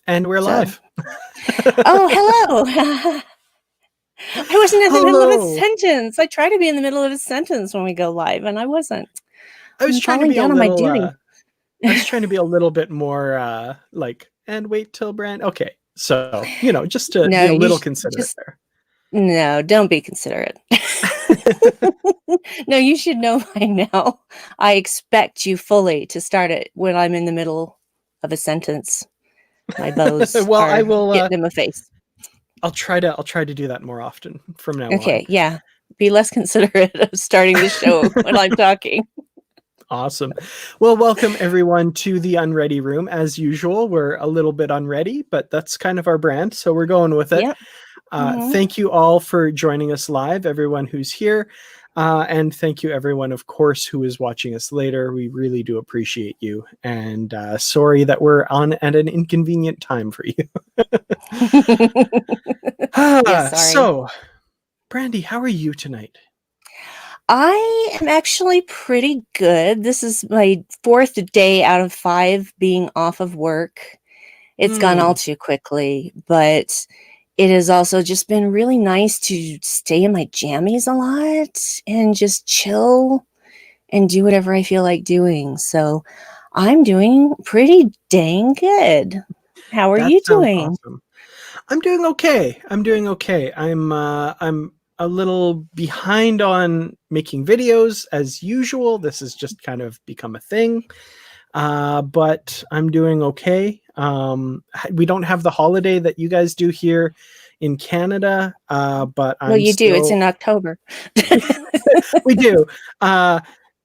And we're live. Oh, hello. I wasn't in the middle of a Hello. sentence. I try to be in the middle of a sentence when we go live, and I wasn't. I was I'm trying to falling be a down on my little. duty. I was trying to be a little bit more like, and wait till Brand. Okay, so just to No, be a you little should considerate just there. no, don't be considerate. No, you should know by now. I expect you fully to start it when I'm in the middle of a sentence. My bows Well, I are will. getting in my face. I'll try to do that more often from now on. Okay, yeah. Be less considerate of starting the show when I'm talking. Awesome. Well, welcome everyone to the Unready room. As usual, we're a little bit unready, but that's kind of our brand, so we're going with it. Yep. Thank you all for joining us live, everyone who's here. And thank you, everyone, of course, who is watching us later. We really do appreciate you. And sorry that we're on at an inconvenient time for you. Yeah, sorry. So, Brandy, how are you tonight? I am actually pretty good. This is my 4th day out of 5 being off of work. It's gone all too quickly, but it has also just been really nice to stay in my jammies a lot and just chill and do whatever I feel like doing. So I'm doing pretty dang good. How are That you sounds doing? awesome. I'm doing okay. I'm a little behind on making videos as usual. This has just kind of become a thing. But I'm doing okay. We don't have the holiday that you guys do here in Canada, but Well, you do. It's in October. We do.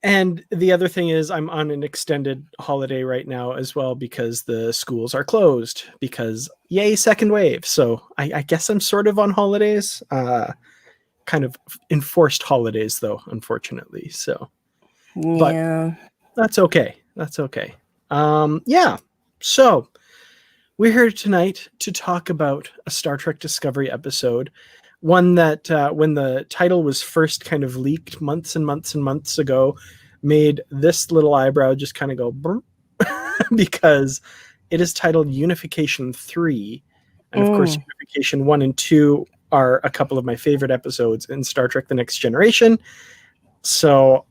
And the other thing is I'm on an extended holiday right now as well because the schools are closed because yay, second wave. So I guess I'm sort of on holidays, kind of enforced holidays though, unfortunately. So, but Yeah. that's okay. That's okay. Yeah. So we're here tonight to talk about a Star Trek Discovery episode, one that when the title was first kind of leaked months and months and months ago, made this little eyebrow just kind of go brr, because it is titled Unification 3. And of course, Unification 1 and 2 are a couple of my favorite episodes in Star Trek The Next Generation. So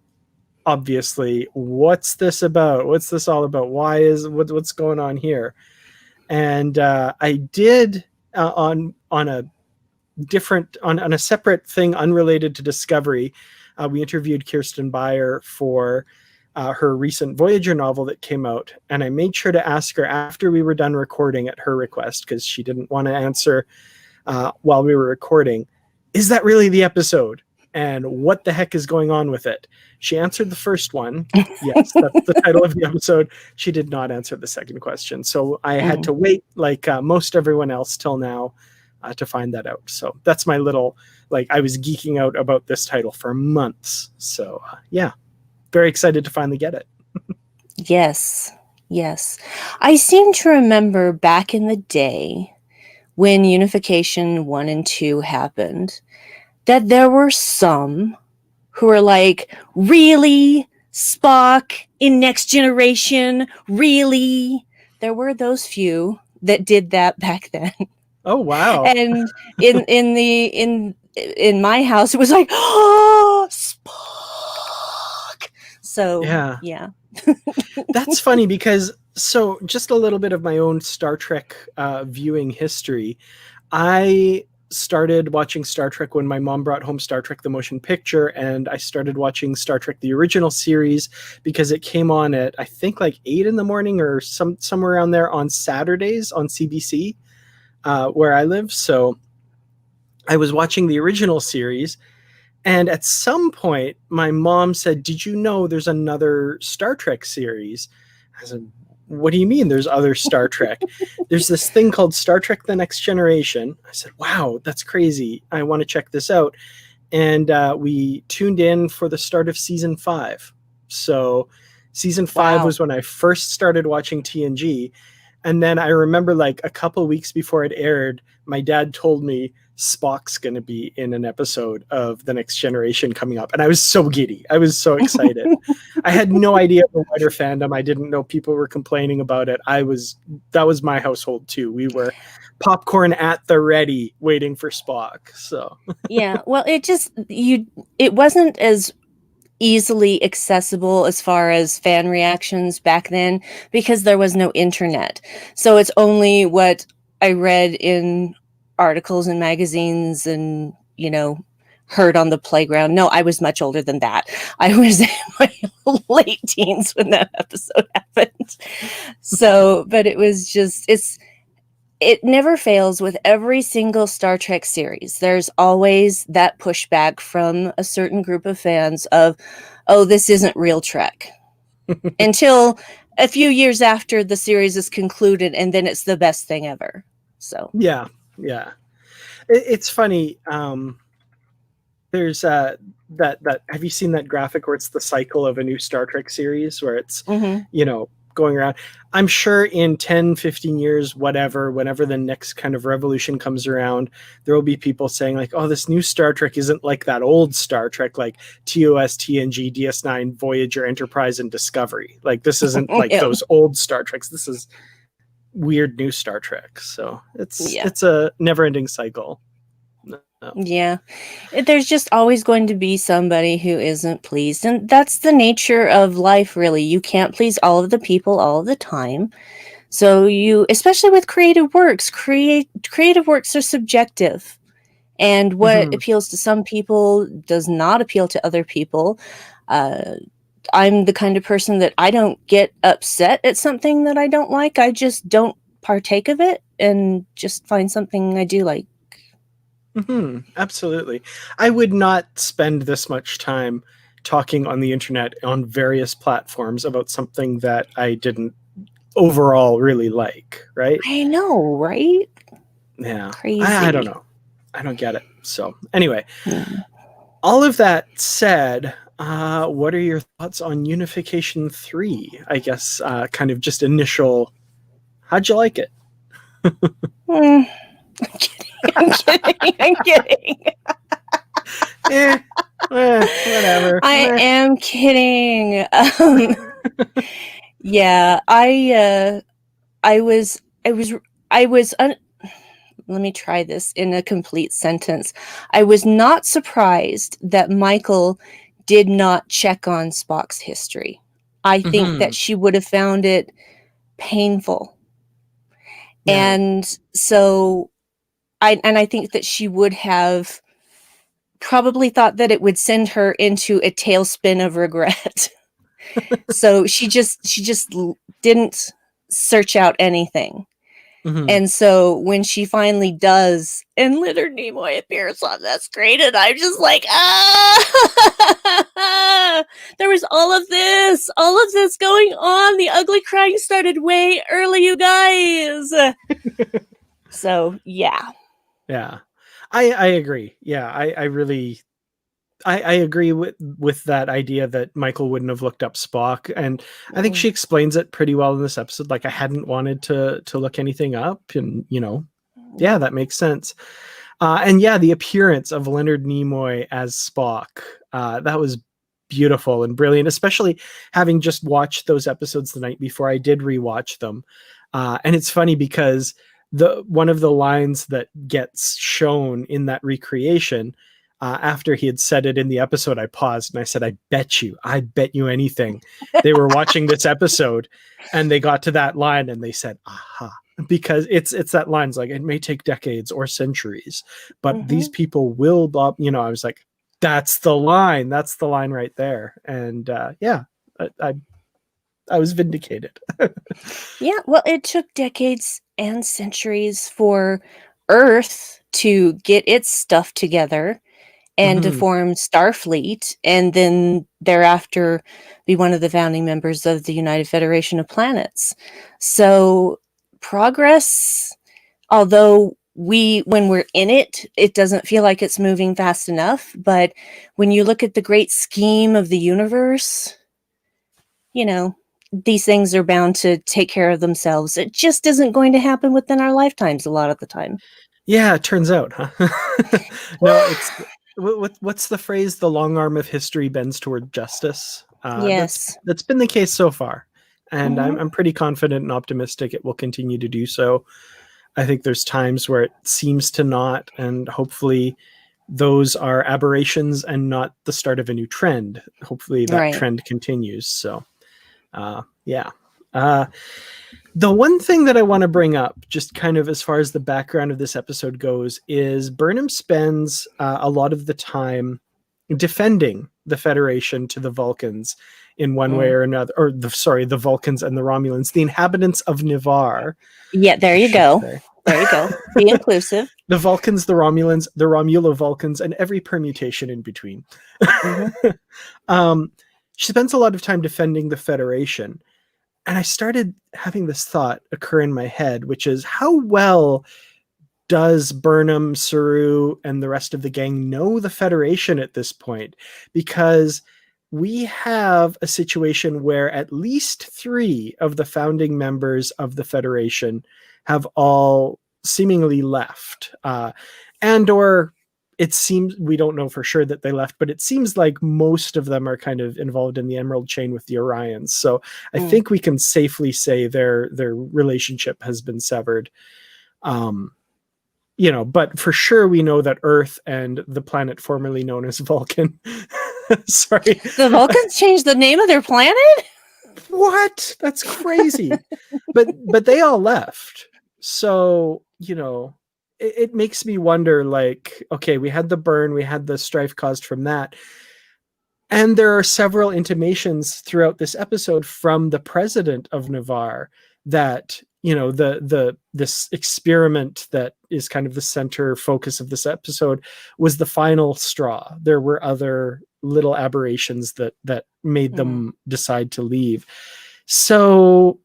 obviously, what's this about? What's this all about? What's going on here? And I did on a separate thing unrelated to Discovery. We interviewed Kirsten Beyer for her recent Voyager novel that came out, and I made sure to ask her after we were done recording at her request because she didn't want to answer while we were recording. Is that really the episode? And what the heck is going on with it? She answered the first one. Yes, that's the title of the episode. She did not answer the second question. So I had to wait, like most everyone else, till now to find that out. So that's my little, I was geeking out about this title for months. So yeah, very excited to finally get it. Yes. I seem to remember back in the day when Unification 1 and 2 happened, that there were some who were like, really? Spock in Next Generation? Really? There were those few that did that back then. Oh, wow. And in my house, it was like, oh, Spock. So, yeah. That's funny because, so just a little bit of my own Star Trek viewing history. I started watching Star Trek when my mom brought home Star Trek the Motion Picture, and I started watching Star Trek the original series because it came on at, I think, like 8 in the morning or somewhere around there on Saturdays on CBC, where I live. So I was watching the original series, and at some point my mom said, "Did you know there's another Star Trek series?" I said, "What do you mean there's other Star Trek?" "There's this thing called Star Trek The Next Generation." I said, "Wow, that's crazy. I want to check this out." And we tuned in for the start of season 5. So season 5 was when I first started watching TNG. And then I remember like a couple weeks before it aired, my dad told me Spock's going to be in an episode of The Next Generation coming up. And I was so giddy. I was so excited. I had no idea the wider fandom. I didn't know people were complaining about it. That was my household too. We were popcorn at the ready waiting for Spock. So Yeah, well, it wasn't as easily accessible as far as fan reactions back then because there was no internet. So it's only what I read in articles and magazines and, heard on the playground. No, I was much older than that. I was in my late teens when that episode happened. So, but it was just, it never fails with every single Star Trek series. There's always that pushback from a certain group of fans of, oh, this isn't real Trek. Until a few years after the series is concluded, and then it's the best thing ever. So yeah. It's funny. There's that have you seen that graphic where it's the cycle of a new Star Trek series where it's going around? I'm sure in 10, 15 years, whenever the next kind of revolution comes around, there will be people saying like, oh, this new Star Trek isn't like that old Star Trek, like TOS, TNG, DS9, Voyager, Enterprise, and Discovery. Like this isn't like those old Star Treks. This is weird new Star Trek. So it's a never-ending cycle. No. Yeah, there's just always going to be somebody who isn't pleased, and that's the nature of life, really. You can't please all of the people all of the time. So especially with creative works, creative works are subjective, and what appeals to some people does not appeal to other people. I'm the kind of person that I don't get upset at something that I don't like. I just don't partake of it and just find something I do like. Absolutely. I would not spend this much time talking on the internet on various platforms about something that I didn't overall really like, right? I know, right? Yeah. Crazy. I don't know. I don't get it. So anyway, all of that said, what are your thoughts on Unification 3? I guess kind of just initial, how'd you like it? I'm kidding. Whatever. I am kidding. Yeah, let me try this in a complete sentence. I was not surprised that Michael did not check on Spock's history. I think that she would have found it painful. Yeah. And so I think that she would have probably thought that it would send her into a tailspin of regret. So she just didn't search out anything. And so when she finally does, and Leonard Nimoy appears on that screen, and I'm just like, there was all of this going on. The ugly crying started way early, you guys. So yeah. I agree. Yeah, I really I agree with that idea that Michael wouldn't have looked up Spock, and I think she explains it pretty well in this episode. Like, I hadn't wanted to look anything up, and yeah, that makes sense. And yeah, the appearance of Leonard Nimoy as Spock, that was beautiful and brilliant, especially having just watched those episodes the night before. I did rewatch them, and it's funny because one of the lines that gets shown in that recreation. After he had said it in the episode, I paused and I said, I bet you anything. They were watching this episode and they got to that line and they said, aha, because it's that line. It's like, it may take decades or centuries, but these people will, I was like, that's the line right there. And yeah, I was vindicated. Yeah, well, it took decades and centuries for Earth to get its stuff together and to form Starfleet, and then thereafter be one of the founding members of the United Federation of Planets. So progress, although when we're in it, it doesn't feel like it's moving fast enough. But when you look at the great scheme of the universe, these things are bound to take care of themselves. It just isn't going to happen within our lifetimes a lot of the time. Yeah, it turns out, huh? No, it's what's the phrase? The long arm of history bends toward justice. Yes. That's been the case so far, and Mhm. I'm pretty confident and optimistic it will continue to do so. I think there's times where it seems to not, and hopefully those are aberrations and not the start of a new trend. Hopefully that Right. trend continues. So, yeah. The one thing that I want to bring up, just kind of as far as the background of this episode goes, is Burnham spends a lot of the time defending the Federation to the Vulcans in one way Mm. or another, or the Vulcans and the Romulans, the inhabitants of Nivar. Yeah, there I you should go. say. There you go. Be inclusive. The Vulcans, the Romulans, the Romulo-Vulcans, and every permutation in between. um, she spends a lot of time defending the Federation. And I started having this thought occur in my head, which is how well does Burnham, Saru, and the rest of the gang know the Federation at this point? Because we have a situation where at least 3 of the founding members of the Federation have all seemingly left. And or it seems, we don't know for sure that they left, but it seems like most of them are kind of involved in the Emerald Chain with the Orions. So I think we can safely say their relationship has been severed. But for sure we know that Earth and the planet formerly known as Vulcan. Sorry. The Vulcans changed the name of their planet? What? That's crazy. but they all left. So, it makes me wonder, like, okay, we had the burn, we had the strife caused from that. And there are several intimations throughout this episode from the president of Nivar that, this experiment that is kind of the center focus of this episode was the final straw. There were other little aberrations that made them decide to leave. So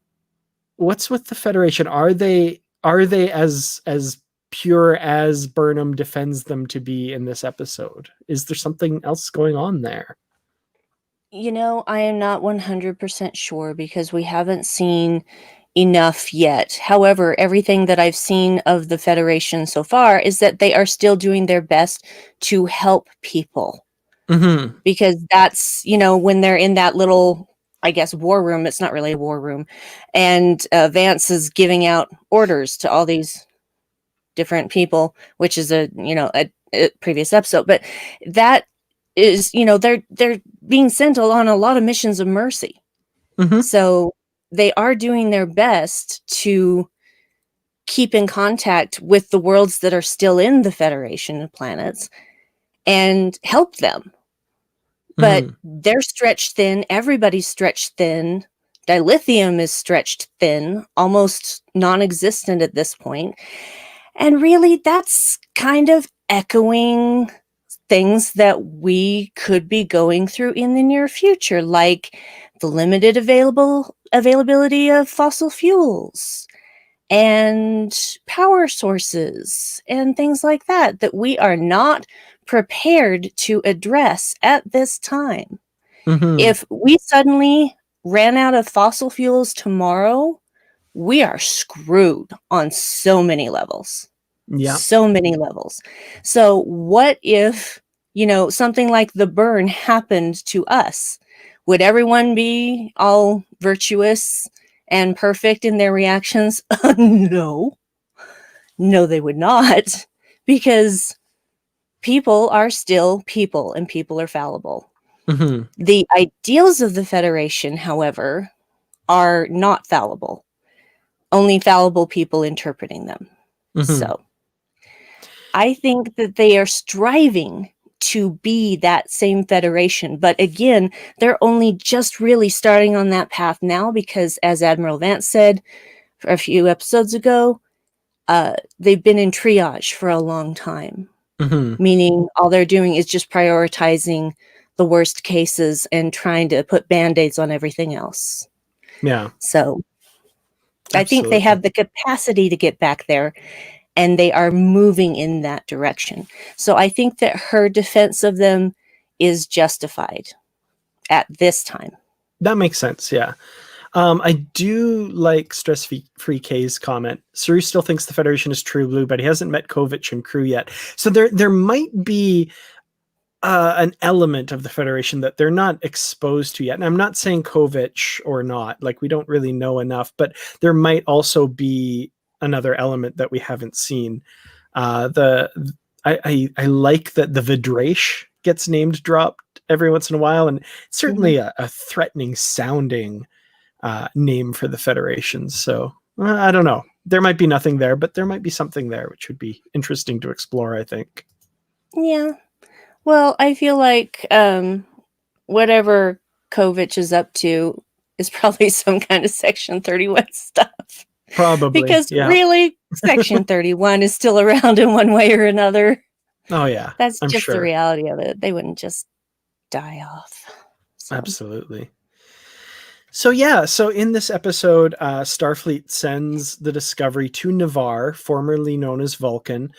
what's with the Federation? Are they as pure as Burnham defends them to be in this episode? Is there something else going on there? I am not 100% sure because we haven't seen enough yet. However, everything that I've seen of the Federation so far is that they are still doing their best to help people. Mm-hmm. Because that's, when they're in that little, I guess, war room, it's not really a war room, and Vance is giving out orders to all these different people, which is a previous episode, but that is, they're being sent on a lot of missions of mercy. Mm-hmm. So they are doing their best to keep in contact with the worlds that are still in the Federation of Planets and help them. But they're stretched thin. Everybody's stretched thin. Dilithium is stretched thin, almost non-existent at this point. And really, that's kind of echoing things that we could be going through in the near future, like the limited availability of fossil fuels and power sources and things like that we are not prepared to address at this time. If we suddenly ran out of fossil fuels tomorrow, we are screwed on so many levels. Yeah. So many levels. So what if, something like the burn happened to us? Would everyone be all virtuous and perfect in their reactions? No, they would not, because people are still people and people are fallible. The ideals of the Federation, however, are not fallible. Only fallible people interpreting them. So I think that they are striving to be that same Federation. But again, they're only just really starting on that path now because, as Admiral Vance said a few episodes ago, they've been in triage for a long time. Meaning all they're doing is just prioritizing the worst cases and trying to put Band-Aids on everything else. Yeah. So Absolutely. I think they have the capacity to get back there, and they are moving in that direction. So I think that her defense of them is justified at this time. That makes sense, yeah. I do like Stress-Free K's comment. Saru still thinks the Federation is true blue, but he hasn't met Kovich and crew yet. So there might be an element of the Federation that they're not exposed to yet. And I'm not saying Kovich or not, like we don't really know enough, but there might also be another element that we haven't seen. I like that the Vidrash gets named dropped every once in a while, and certainly a threatening sounding name for the Federation. So I don't know. There might be nothing there, but there might be something there, which would be interesting to explore, I think. Yeah. Well, I feel like whatever Kovich is up to is probably some kind of Section 31 stuff. Probably. Because yeah. really, Section 31 is still around in one way or another. Oh, yeah. That's I'm just sure. the reality of it. They wouldn't just die off. So. Absolutely. So in this episode, Starfleet sends the Discovery to Navarre, formerly known as Vulcan.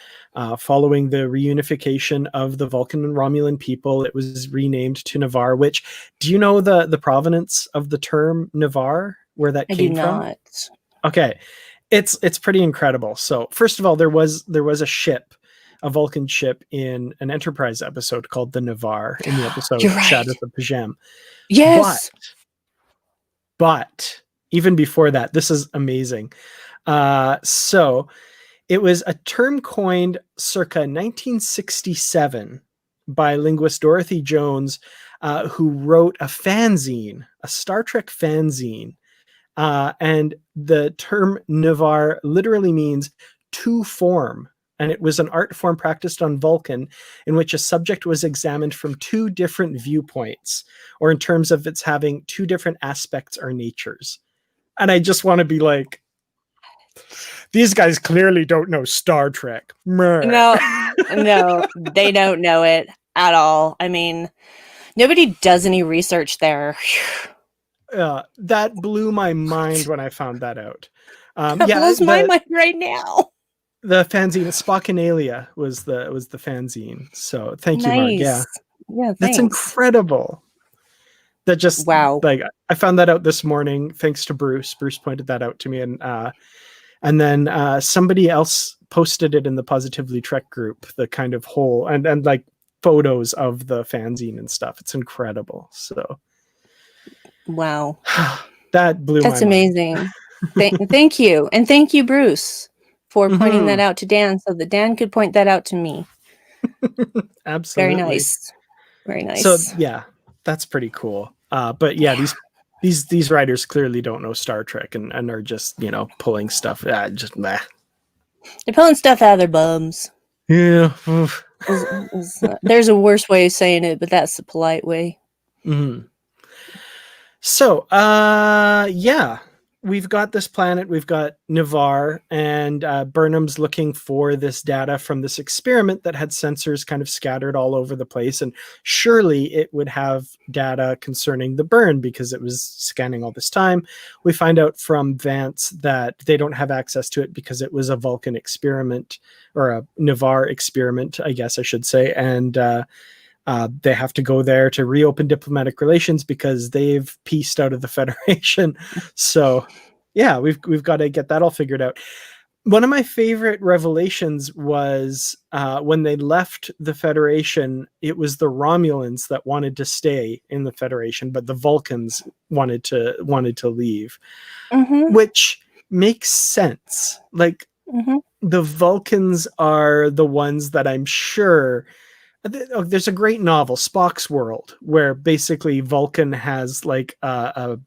Following the reunification of the Vulcan and Romulan people, it was renamed to Navarre, which, do you know the provenance of the term Navarre, where that came from? I do not. Okay. It's pretty incredible. So first of all, there was a ship, a Vulcan ship in an Enterprise episode called the Navarre, in the episode You're right. Shadows of P'Jem. Yes. But even before that, this is amazing. So it was a term coined circa 1967 by linguist Dorothy Jones, who wrote a fanzine, a Star Trek fanzine. And the term Navarre literally means to form. And it was an art form practiced on Vulcan in which a subject was examined from two different viewpoints, or in terms of its having two different aspects or natures. And I just want to be like, these guys clearly don't know Star Trek. No, they don't know it at all. I mean, nobody does any research there. That blew my mind when I found that out. That blows my mind right now. The fanzine Spockanalia was the fanzine. So thank you, Mark. Yeah, thanks. That's incredible. That just wow. Like, I found that out this morning thanks to Bruce. Bruce pointed that out to me, and then somebody else posted it in the Positively Trek group. The kind of whole and like photos of the fanzine and stuff. It's incredible. So wow, that blew. That's my amazing. Mind. Thank you, and thank you, Bruce, for pointing that out to Dan, so that Dan could point that out to me. Absolutely. Very nice. So yeah, that's pretty cool. But yeah, these writers clearly don't know Star Trek and are just, pulling stuff. Just meh. They're pulling stuff out of their bums. Yeah. There's a worse way of saying it, but that's the polite way. Mm-hmm. So, we've got this planet, we've got Navarre, and Burnham's looking for this data from this experiment that had sensors kind of scattered all over the place. And surely it would have data concerning the burn because it was scanning all this time. We find out from Vance that they don't have access to it because it was a Vulcan experiment, or a Navarre experiment, I guess I should say. And they have to go there to reopen diplomatic relations because they've pieced out of the Federation. So, yeah, we've got to get that all figured out. One of my favorite revelations was when they left the Federation. It was the Romulans that wanted to stay in the Federation, but the Vulcans wanted to leave, which makes sense. Like, the Vulcans are the ones that I'm sure. There's a great novel, Spock's World, where basically Vulcan has like a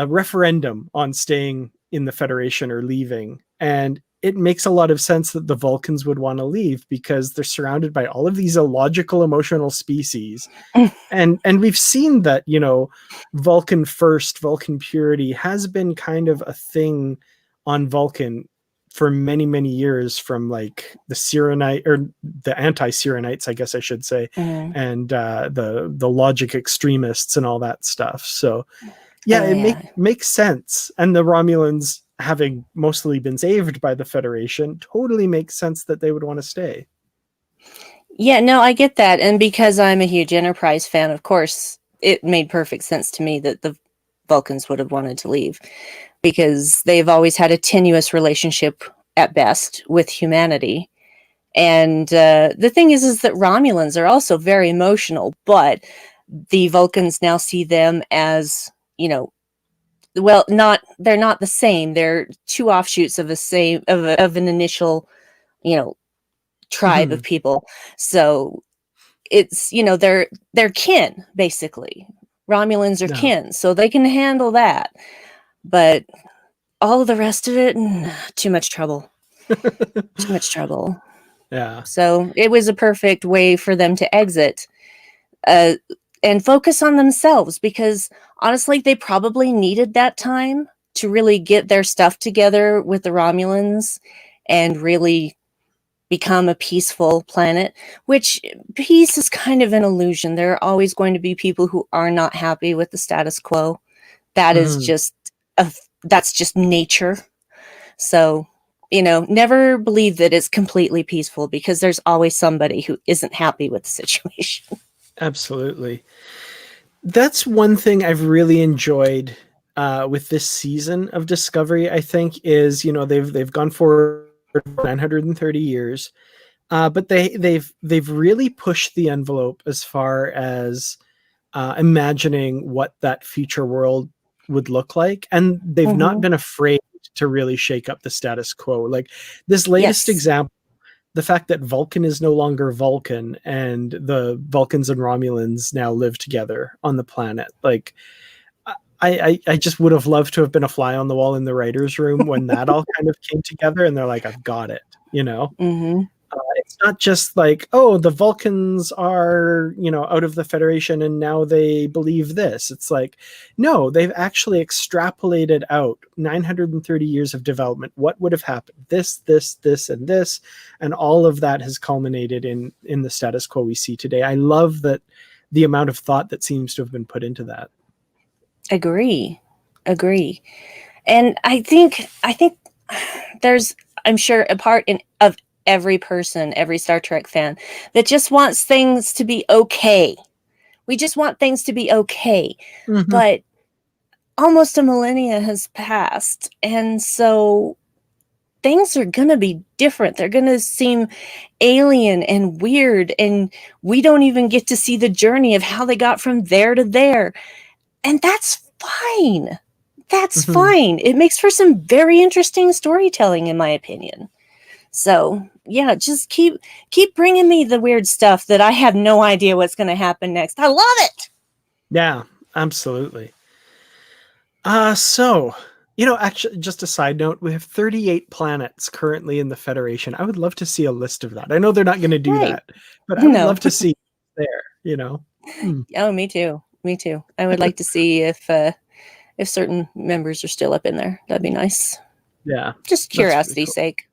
referendum on staying in the Federation or leaving. And it makes a lot of sense that the Vulcans would want to leave because they're surrounded by all of these illogical emotional species. And we've seen that, Vulcan first, Vulcan purity has been kind of a thing on Vulcan for many, many years, from like the Cyrenite, or the anti-Cyrenites, I guess I should say, and the logic extremists and all that stuff. So makes sense. And the Romulans, having mostly been saved by the Federation, totally makes sense that they would want to stay. Yeah, no, I get that. And because I'm a huge Enterprise fan, of course, it made perfect sense to me that the Vulcans would have wanted to leave, because they've always had a tenuous relationship at best with humanity. And the thing is that Romulans are also very emotional, but the Vulcans now see them as, well, they're not the same. They're two offshoots of an initial, tribe Mhm. of people. So it's, they're kin, basically. Romulans are No. kin, so they can handle that. But all of the rest of it, too much trouble. Too much trouble. Yeah. So it was a perfect way for them to exit, uh, and focus on themselves, because honestly, they probably needed that time to really get their stuff together with the Romulans and really become a peaceful planet, which peace is kind of an illusion. There are always going to be people who are not happy with the status quo. That is Mhm. just that's just nature. So, never believe that it's completely peaceful, because there's always somebody who isn't happy with the situation. Absolutely. That's one thing I've really enjoyed with this season of Discovery. I think is they've gone forward for 930 years, but they've really pushed the envelope as far as imagining what that future world would look like, and they've not Mm-hmm. been afraid to really shake up the status quo. Like this latest Yes. example, the fact that Vulcan is no longer Vulcan and the Vulcans and Romulans now live together on the planet. Like I just would have loved to have been a fly on the wall in the writers' room when that all kind of came together, and they're like, I've got it, Mm-hmm. It's not just like, oh, the Vulcans are, out of the Federation and now they believe this. It's like, no, they've actually extrapolated out 930 years of development. What would have happened? This, and this. And all of that has culminated in the status quo we see today. I love that the amount of thought that seems to have been put into that. Agree. And I think there's, I'm sure, a part of every person, every Star Trek fan, that just wants things to be okay. We just want things to be okay. Mm-hmm. But almost a millennia has passed, and so things are going to be different. They're going to seem alien and weird, and we don't even get to see the journey of how they got from there to there. And that's fine. That's Mm-hmm. fine. It makes for some very interesting storytelling, in my opinion. So, yeah, just keep bringing me the weird stuff that I have no idea what's going to happen next. I love it. Yeah, absolutely. So, actually, just a side note, we have 38 planets currently in the Federation. I would love to see a list of that. I know they're not going to do Right. that, but I would No. love to see there. Hmm. Oh, me too. Me too. I would like to see if certain members are still up in there. That'd be nice. Yeah, Just that's pretty curiosity's cool. sake.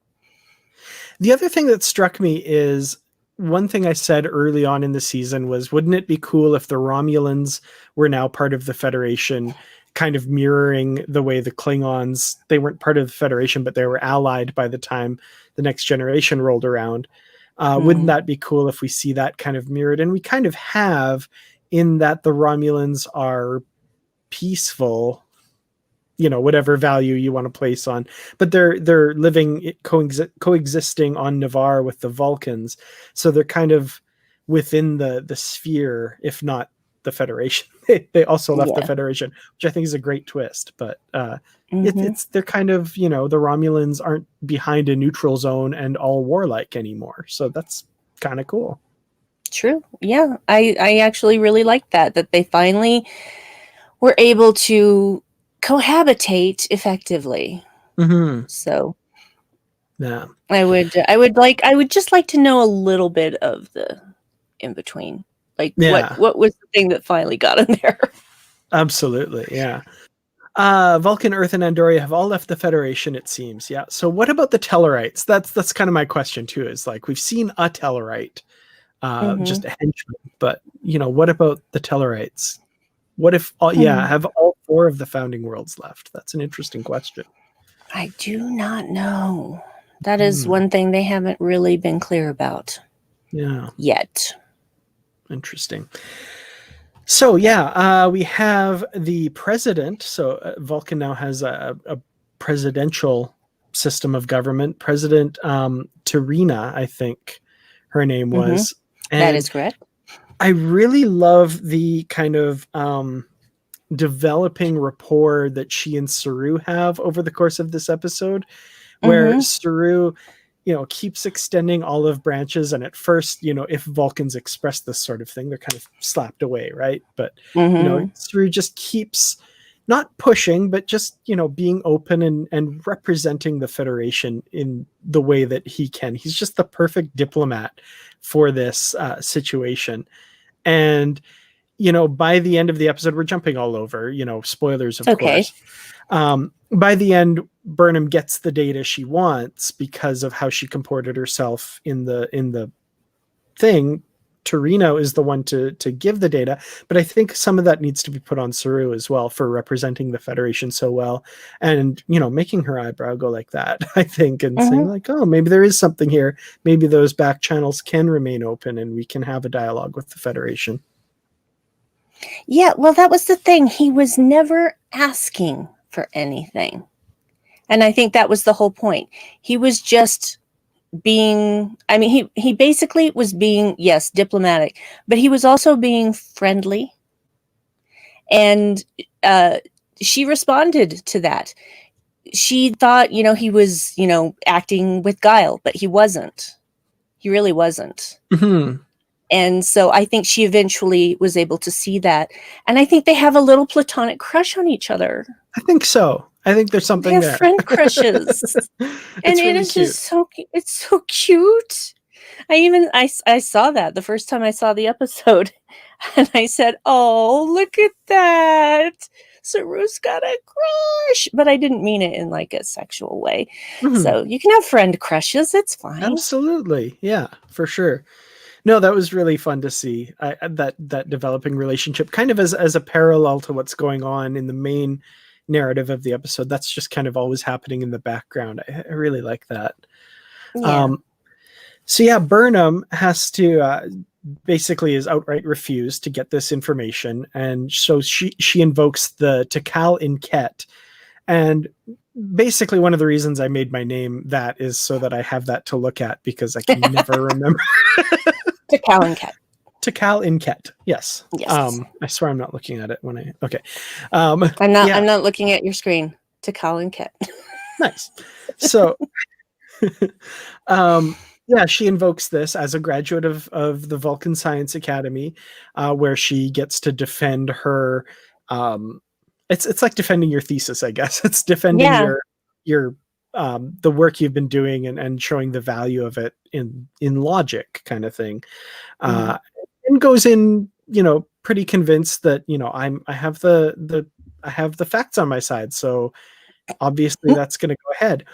The other thing that struck me is one thing I said early on in the season was, wouldn't it be cool if the Romulans were now part of the Federation, kind of mirroring the way the Klingons, they weren't part of the Federation, but they were allied by the time the next generation rolled around. Wouldn't that be cool if we see that kind of mirrored? And we kind of have, in that the Romulans are peaceful, whatever value you want to place on, but they're living coexisting on Navarre with the Vulcans, so they're kind of within the sphere, if not the Federation. They also left the Yeah. Federation, which I think is a great twist, but Mm-hmm. it's they're kind of, the Romulans aren't behind a neutral zone and all warlike anymore, so that's kind of cool. True. Yeah. I actually really like that they finally were able to cohabitate effectively. Mm-hmm. So Yeah. I would just like to know a little bit of the in between. Like Yeah, what was the thing that finally got in there? absolutely. Yeah. Vulcan, Earth, and Andoria have all left the Federation, it seems. Yeah. So what about the Tellarites? That's kind of my question too. Is like, we've seen a Tellarite, Mm-hmm. just a henchman, but what about the Tellarites? What if Hmm. have all four of the founding worlds left? That's an interesting question. I do not know. That is Hmm. one thing they haven't really been clear about Yeah. yet. Interesting. So yeah, we have the president. So Vulcan now has a presidential system of government. President Tarina, I think her name Mm-hmm. was, That and is correct. I really love the kind of developing rapport that she and Saru have over the course of this episode, where Mm-hmm. Saru, keeps extending olive branches. And at first, if Vulcans express this sort of thing, they're kind of slapped away, right? But, Mm-hmm. Saru just keeps not pushing, but just, being open and representing the Federation in the way that he can. He's just the perfect diplomat for this situation. And, by the end of the episode, we're jumping all over, spoilers, It's of okay. course. By the end, Burnham gets the data she wants because of how she comported herself in the thing. Torino is the one to give the data, but I think some of that needs to be put on Saru as well for representing the Federation so well, and making her eyebrow go like that. I think, and saying Mm-hmm. like, oh, maybe there is something here. Maybe those back channels can remain open, and we can have a dialogue with the Federation. Yeah, well, that was the thing. He was never asking for anything. And I think that was the whole point. He was just being, I mean, he basically was being, yes, diplomatic, but he was also being friendly. And she responded to that. She thought, he was, acting with guile, but he wasn't. He really wasn't. Mm-hmm. And so I think she eventually was able to see that. And I think they have a little platonic crush on each other. I think so. I think there's They something have there. friend crushes. And It's it really is cute. just it's so cute. I saw that the first time I saw the episode. And I said, oh, look at that. Saru's got a crush. But I didn't mean it in like a sexual way. Mm-hmm. So you can have friend crushes. It's fine. Absolutely. Yeah, for sure. No, that was really fun to see that developing relationship, kind of as a parallel to what's going on in the main narrative of the episode. That's just kind of always happening in the background. I really like that. Yeah. So yeah, Burnham has to basically is outright refused to get this information, and so she invokes the Takal Inket. And basically, one of the reasons I made my name that is so that I have that to look at, because I can never remember. Takal Inket. Takal Inket. Yes. Yes. I swear I'm not looking at it when I. Okay. I'm not. Yeah. I'm not looking at your screen. Takal Inket. Nice. So, yeah, she invokes this as a graduate of the Vulcan Science Academy, where she gets to defend her. It's like defending your thesis, I guess. It's defending Yeah. your the work you've been doing and showing the value of it in logic, kind of thing. And goes in, pretty convinced that I have the facts on my side, so obviously that's going to go ahead.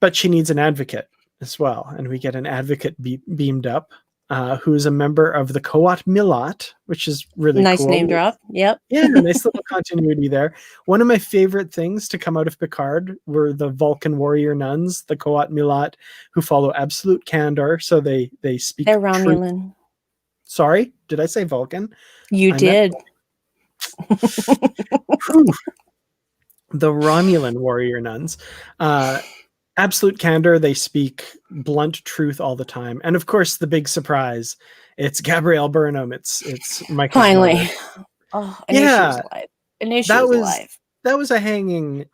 But she needs an advocate as well, and we get an advocate beamed up, who's a member of the Coat Millat, which is really Nice cool. name drop. Yep. Yeah, nice little continuity there. One of my favorite things to come out of Picard were the Vulcan warrior nuns, the Coat Millat, who follow absolute candor. So they speak. They're Romulan. Sorry, did I say Vulcan? You did. The Romulan warrior nuns. Absolute candor. They speak blunt truth all the time. And of course, the big surprise, it's Gabrielle Burnham. It's Michael's Finally. mother. Oh, I knew she was alive. I knew she was alive. That was a hanging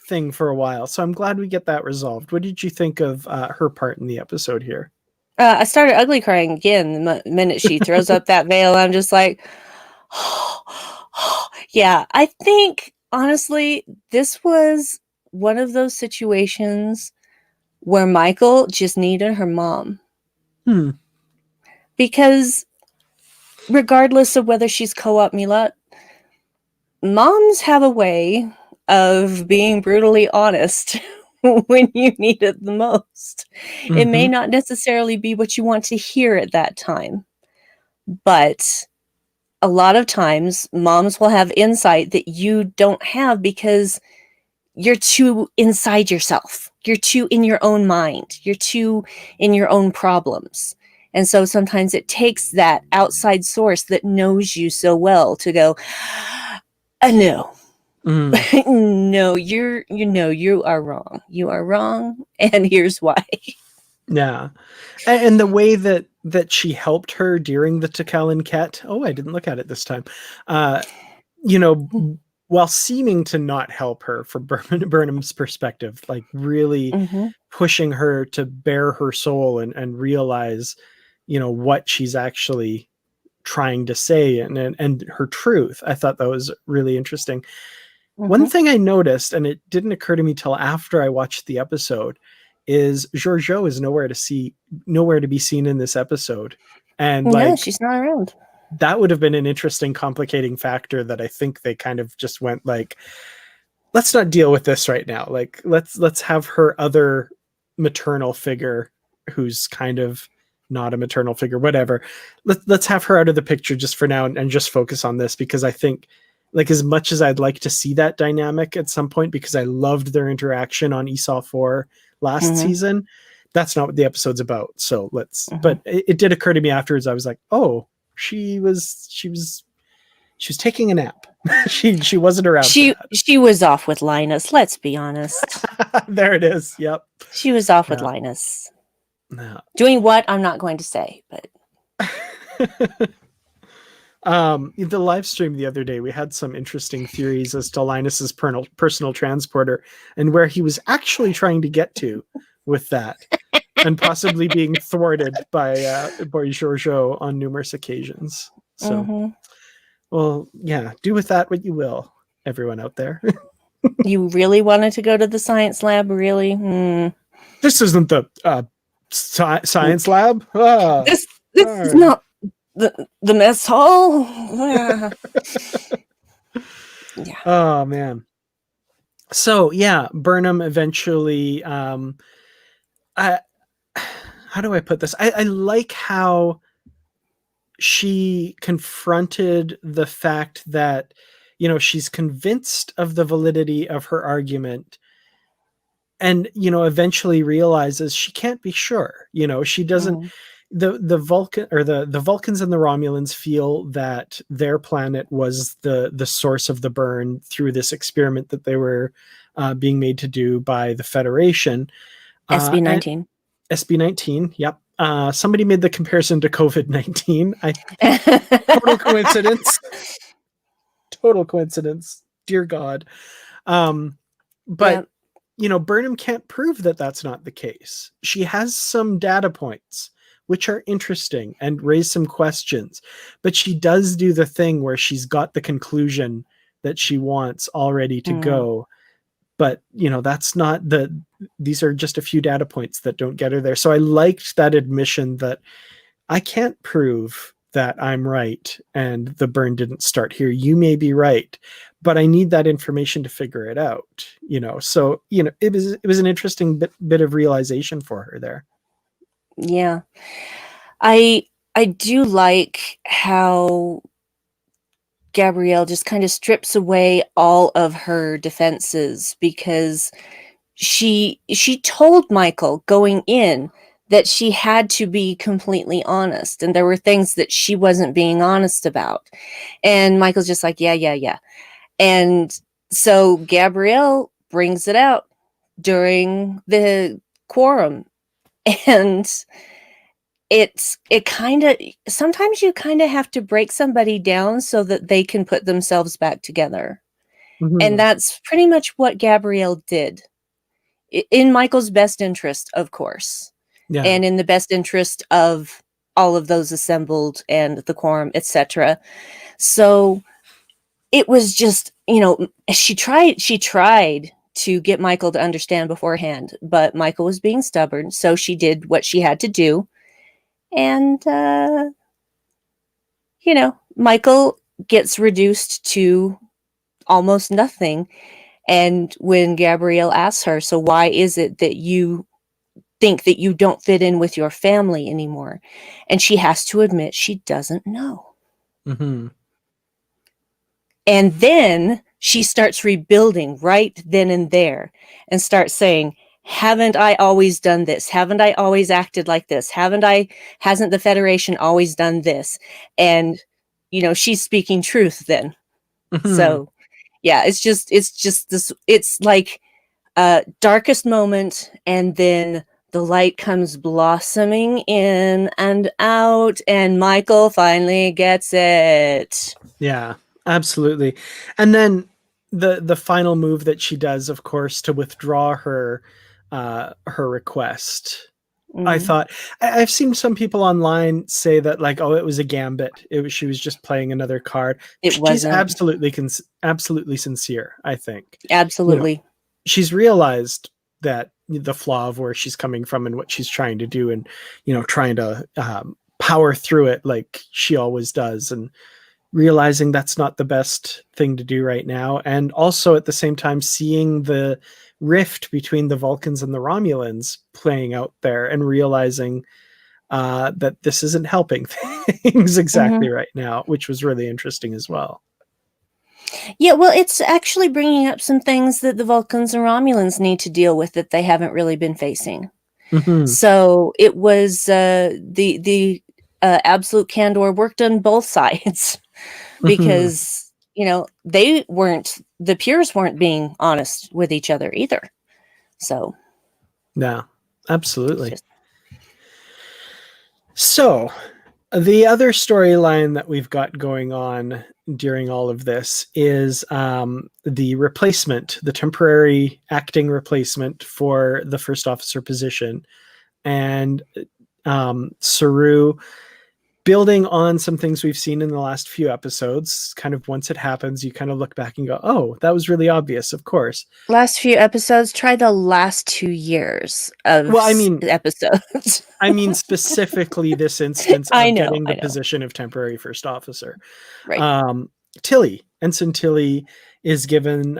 thing for a while, so I'm glad we get that resolved. What did you think of her part in the episode here? I started ugly crying again the minute she throws up that veil. I'm just like, yeah. I think, honestly, this was one of those situations where Michael just needed her mom. Because regardless of whether she's co-op Milat, moms have a way of being brutally honest when you need it the most. Mm-hmm. It may not necessarily be what you want to hear at that time, but a lot of times moms will have insight that you don't have because you're too inside yourself. You're too in your own mind. You're too in your own problems. And so sometimes it takes that outside source that knows you so well to go, no. No, you are wrong. You are wrong, and here's why. Yeah. And the way that she helped her during the Tekal Ket. Oh, I didn't look at it this time. You know, while seeming to not help her from Burnham's perspective, like really pushing her to bare her soul and realize, you know, what she's actually trying to say and her truth. I thought that was really interesting. One thing I noticed, and it didn't occur to me till after I watched the episode, is Georgiou is nowhere to be seen in this episode. And no, she's not around. That would have been an interesting complicating factor that I think they kind of just went like, let's not deal with this right now. Like let's have her other maternal figure who's kind of not a maternal figure, whatever. Let's have her out of the picture just for now and just focus on this, because I think, like, as much as I'd like to see that dynamic at some point, because I loved their interaction on Esau 4 last season, that's not what the episode's about. So but it did occur to me afterwards. I was like, oh, she was taking a nap. she wasn't around. She was off with Linus. Let's be honest. There it is. Yep. She was off with Linus. No. Doing what? I'm not going to say, but. The live stream the other day, we had some interesting theories as to Linus's personal transporter and where he was actually trying to get to with that, and possibly being thwarted by Georgiou on numerous occasions. So, well, yeah, do with that what you will, everyone out there. You really wanted to go to the science lab, really? This isn't the science lab. This is not the mess hall. Yeah. Oh man. So yeah, Burnham eventually. How do I put this? I like how she confronted the fact that, you know, she's convinced of the validity of her argument, and, you know, eventually realizes she can't be sure. You know, she doesn't. The Vulcan or the Vulcans and the Romulans feel that their planet was the source of the burn through this experiment that they were being made to do by the Federation. SB-19. SB-19. Yep. Somebody made the comparison to COVID-19. Total coincidence. Total coincidence. Dear God. But you know, Burnham can't prove that that's not the case. She has some data points which are interesting and raise some questions, but she does do the thing where she's got the conclusion that she wants all ready to go. But, you know, that's not these are just a few data points that don't get her there. So I liked that admission that I can't prove that I'm right and the burn didn't start here. You may be right, but I need that information to figure it out, you know? So, you know, it was an interesting bit of realization for her there. Yeah. I do like how Gabrielle just kind of strips away all of her defenses, because she told Michael going in that she had to be completely honest, and there were things that she wasn't being honest about. And Michael's just like, yeah. And so Gabrielle brings it out during the quorum. And it kind of, sometimes you kind of have to break somebody down so that they can put themselves back together. And that's pretty much what Gabrielle did, in Michael's best interest, of course. Yeah. And in the best interest of all of those assembled and the quorum, etc. So it was just, you know, she tried to get Michael to understand beforehand, but Michael was being stubborn, so she did what she had to do. And, you know, Michael gets reduced to almost nothing. And when Gabrielle asks her, so why is it that you think that you don't fit in with your family anymore? And she has to admit she doesn't know. And then she starts rebuilding right then and there and starts saying, haven't I always done this? Haven't I always acted like this? Hasn't the Federation always done this? And, she's speaking truth then. Mhm. So, yeah, it's just this, it's like darkest moment, and then the light comes blossoming in and out, and Michael finally gets it. Yeah, absolutely. And then the final move that she does, of course, to withdraw her request. I Mm. thought I've seen some people online say that, like, oh, it was a gambit. She was just playing another card. It She's wasn't. absolutely sincere, I think. Absolutely. She's realized that the flaw of where she's coming from and what she's trying to do, and trying to power through it like she always does, and realizing that's not the best thing to do right now, and also at the same time seeing the rift between the Vulcans and the Romulans playing out there, and realizing that this isn't helping things exactly right now, which was really interesting as well. Yeah, well, it's actually bringing up some things that the Vulcans and Romulans need to deal with that they haven't really been facing. Mm-hmm. So it was the absolute candor worked on both sides Mm-hmm. because the peers weren't being honest with each other either. So Yeah, it's absolutely. just So the other storyline that we've got going on during all of this is the replacement, the temporary acting replacement for the first officer position. And Saru, building on some things we've seen in the last few episodes, kind of once it happens, you kind of look back and go, oh, that was really obvious, of course. last few episodes. Try the last 2 years of Well, episodes. I mean specifically this instance I of know, getting the I know. position of temporary first officer. Right. Um, Ensign Tilly is given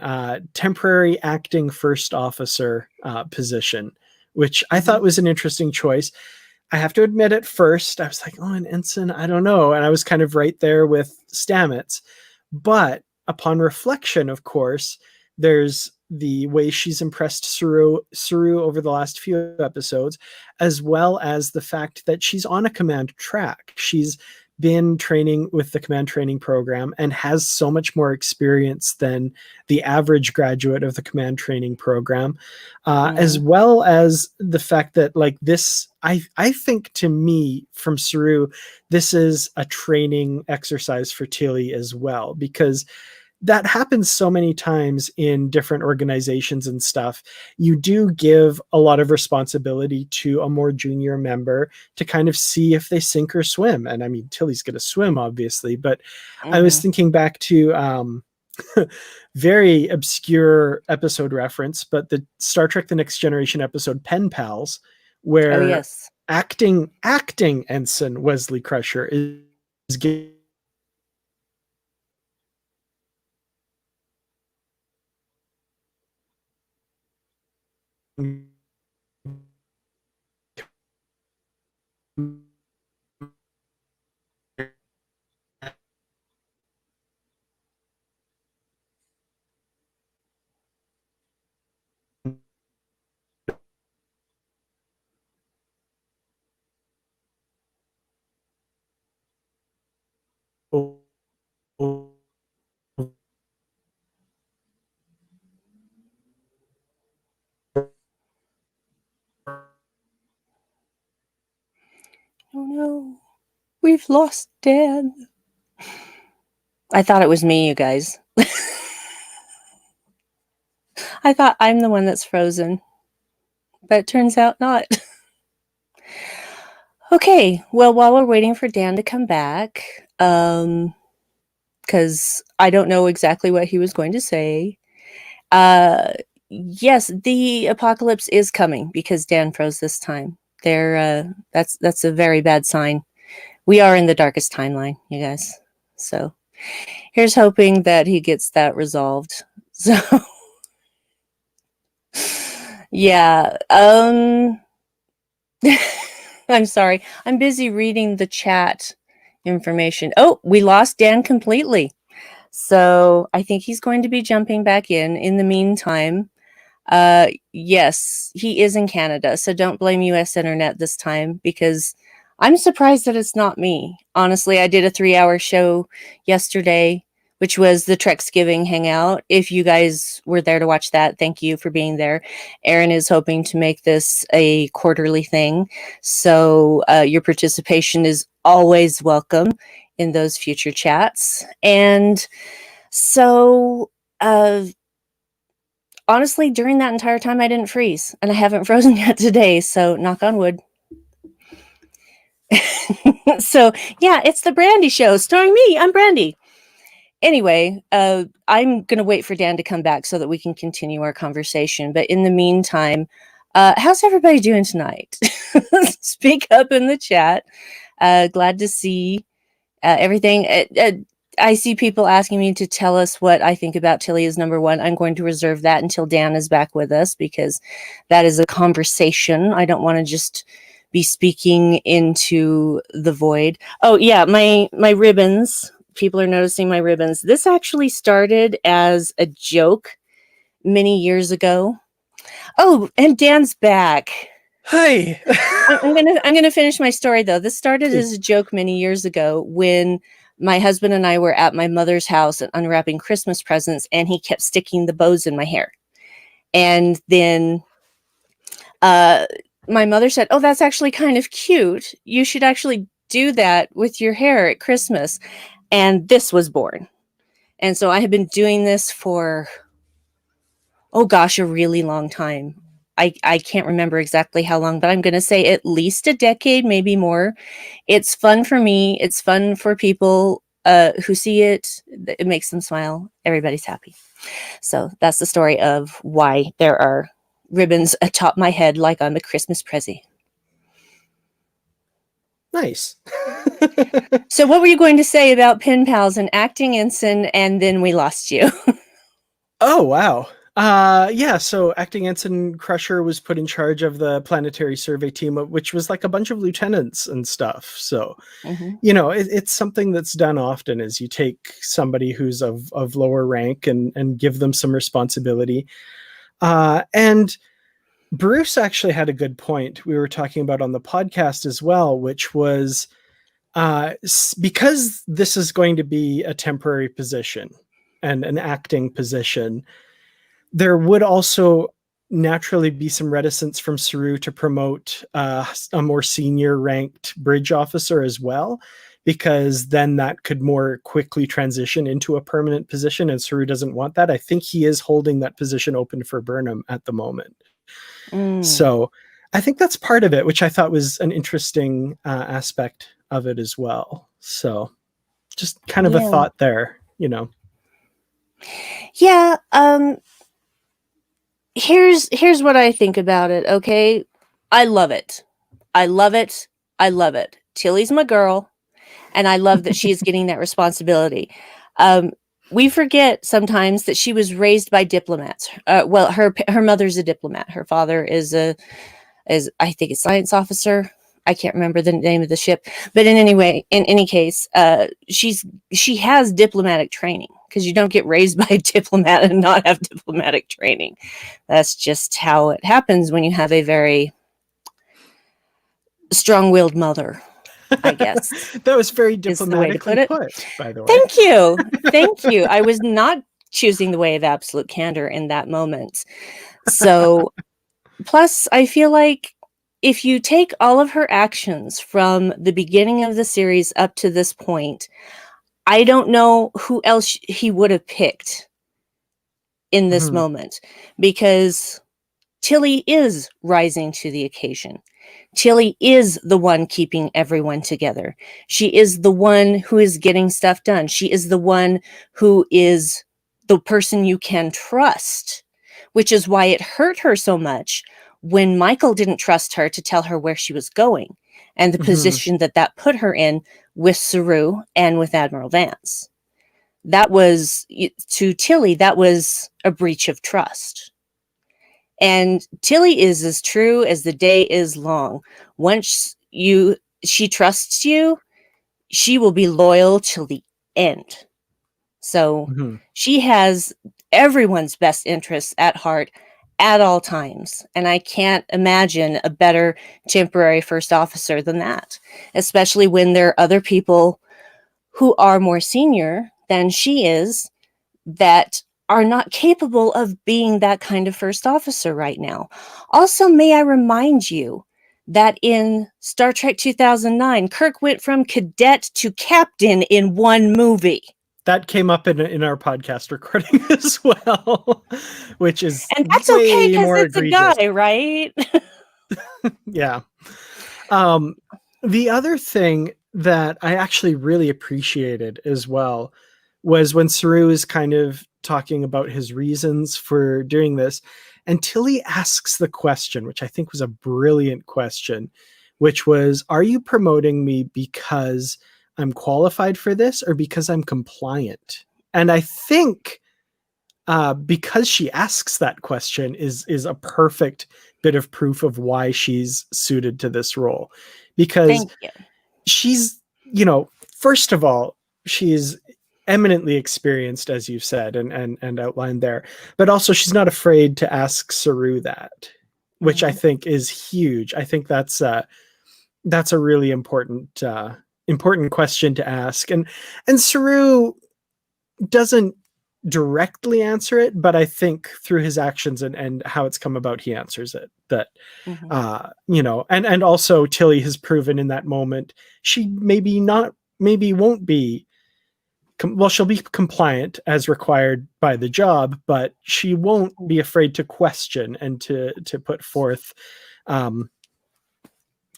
temporary acting first officer position, which I thought was an interesting choice. I have to admit, at first, I was like, oh, an ensign, I don't know. And I was kind of right there with Stamets. But upon reflection, of course, there's the way she's impressed Saru over the last few episodes, as well as the fact that she's on a command track. She's been training with the command training program and has so much more experience than the average graduate of the command training program, as well as the fact that, like, this, I think, to me, from Saru, this is a training exercise for Tilly as well, because that happens so many times in different organizations and stuff. You do give a lot of responsibility to a more junior member to kind of see if they sink or swim. And I mean, Tilly's going to swim, obviously, but I was thinking back to very obscure episode reference, but the Star Trek The Next Generation episode Pen Pals, Oh, where yes. acting Ensign Wesley Crusher is getting oh, oh, Oh no, we've lost Dan. I thought it was me, you guys. I thought I'm the one that's frozen, but it turns out not. Okay, well, while we're waiting for Dan to come back, because I don't know exactly what he was going to say. Yes, the apocalypse is coming because Dan froze this time. That's a very bad sign. We are in the darkest timeline, you guys. So here's hoping that he gets that resolved. So yeah, I'm sorry. I'm busy reading the chat information. Oh, we lost Dan completely. So I think he's going to be jumping back in. In the meantime, Yes, he is in Canada, so don't blame US Internet this time, because I'm surprised that it's not me. Honestly, I did a 3-hour show yesterday, which was the Treksgiving Hangout. If you guys were there to watch that, thank you for being there. Aaron is hoping to make this a quarterly thing, so your participation is always welcome in those future chats. And so, honestly, during that entire time, I didn't freeze, and I haven't frozen yet today, so knock on wood. So, yeah, it's the Brandy Show, starring me. I'm Brandy. Anyway, I'm going to wait for Dan to come back so that we can continue our conversation. But in the meantime, how's everybody doing tonight? Speak up in the chat. Glad to see everything. I see people asking me to tell us what I think about Tilly as number one. I'm going to reserve that until Dan is back with us, because that is a conversation. I don't want to just be speaking into the void. Oh yeah, my ribbons. People are noticing my ribbons. This actually started as a joke many years ago. Oh, and Dan's back. Hi. I'm gonna finish my story though. This started as a joke many years ago when my husband and I were at my mother's house and unwrapping Christmas presents, and he kept sticking the bows in my hair. And then my mother said, "Oh, that's actually kind of cute. You should actually do that with your hair at Christmas." And this was born. And so I have been doing this for, oh gosh, a really long time. I can't remember exactly how long, but I'm going to say at least a decade, maybe more. It's fun for me. It's fun for people who see it. It makes them smile. Everybody's happy. So that's the story of why there are ribbons atop my head like I'm a Christmas present. Nice. So what were you going to say about pen pals and acting ensign, and then we lost you? Oh, wow. Yeah, so Acting Ensign Crusher was put in charge of the planetary survey team, which was like a bunch of lieutenants and stuff. So, you know, it's something that's done often, is you take somebody who's of lower rank and give them some responsibility. And Bruce actually had a good point we were talking about on the podcast as well, which was because this is going to be a temporary position and an acting position, there would also naturally be some reticence from Saru to promote a more senior ranked bridge officer as well, because then that could more quickly transition into a permanent position, and Saru doesn't want that. I think he is holding that position open for Burnham at the moment. So I think that's part of it, which I thought was an interesting aspect of it as well. So just kind of a thought there, you know. Yeah, here's what I think about it, okay? I love it. I love it. I love it. Tilly's my girl, and I love that she's getting that responsibility. We forget sometimes that she was raised by diplomats. Well, her mother's a diplomat. Her father is I think a science officer. I can't remember the name of the ship, but in any case, she has diplomatic training, because you don't get raised by a diplomat and not have diplomatic training. That's just how it happens when you have a very strong-willed mother, I guess. That was very diplomatically put, by the way. Thank you. Thank you. I was not choosing the way of absolute candor in that moment. So, plus, I feel like if you take all of her actions from the beginning of the series up to this point, I don't know who else he would have picked in this moment, because Tilly is rising to the occasion. Tilly is the one keeping everyone together. She is the one who is getting stuff done. She is the one who is the person you can trust, which is why it hurt her so much when Michael didn't trust her to tell her where she was going, and the position that put her in with Saru and with Admiral Vance. That was, to Tilly, that was a breach of trust. And Tilly is as true as the day is long. Once she trusts you, she will be loyal till the end. So she has everyone's best interests at heart at all times. And I can't imagine a better temporary first officer than that, especially when there are other people who are more senior than she is that are not capable of being that kind of first officer right now. Also, may I remind you that in Star Trek 2009, Kirk went from cadet to captain in one movie. That came up in our podcast recording as well, which is And that's okay way because more it's egregious. a guy, right? Yeah. The other thing that I actually really appreciated as well was when Saru is kind of talking about his reasons for doing this, and Tilly asks the question, which I think was a brilliant question, which was, are you promoting me because I'm qualified for this or because I'm compliant? And I think because she asks that question is a perfect bit of proof of why she's suited to this role. Because Thank you. she's, first of all, she's eminently experienced, as you've said and outlined there, but also she's not afraid to ask Saru that, which I think is huge. I think that's a really important question to ask. And Saru doesn't directly answer it, but I think through his actions and how it's come about, he answers it. That and also Tilly has proven in that moment she maybe won't be she'll be compliant as required by the job, but she won't be afraid to question and to put forth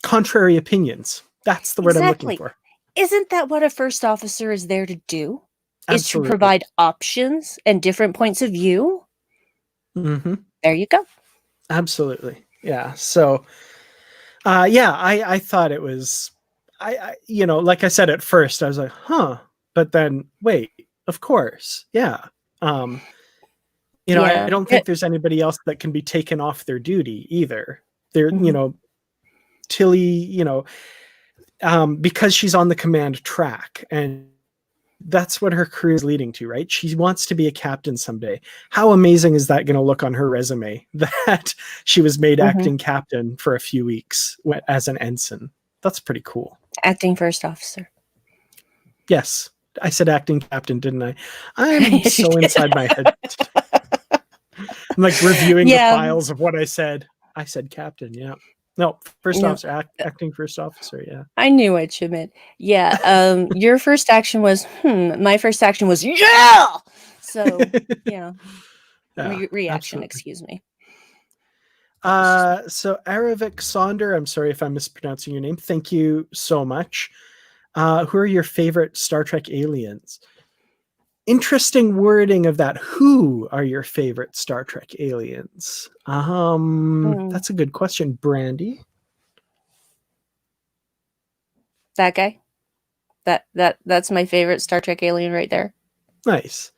contrary opinions. That's the word I'm looking for. Isn't that what a first officer is there to do? Is to Absolutely. provide options and different points of view? Mm-hmm. There you go. Absolutely. Yeah. So, I thought it was, like I said at first, I was like, huh, but then wait, of course. Yeah. I don't think there's anybody else that can be taken off their duty either. They're, Tilly, because she's on the command track, and that's what her career is leading to, right? She wants to be a captain someday. How amazing is that going to look on her resume that she was made acting captain for a few weeks as an ensign? That's pretty cool. Acting first officer. Yes. I said acting captain, didn't I? I'm so inside my head. I'm like reviewing the files of what I said. I said captain, yeah. No, first officer, acting first officer, yeah. I knew what you meant. Yeah, your first action was, my first action was, yeah! So, reaction, absolutely. Excuse me. So Aravik Sonder, I'm sorry if I'm mispronouncing your name. Thank you so much. Who are your favorite Star Trek aliens? Interesting wording of that. Who are your favorite Star Trek aliens? That's a good question. Brandy? That guy. That's my favorite Star Trek alien right there. Nice.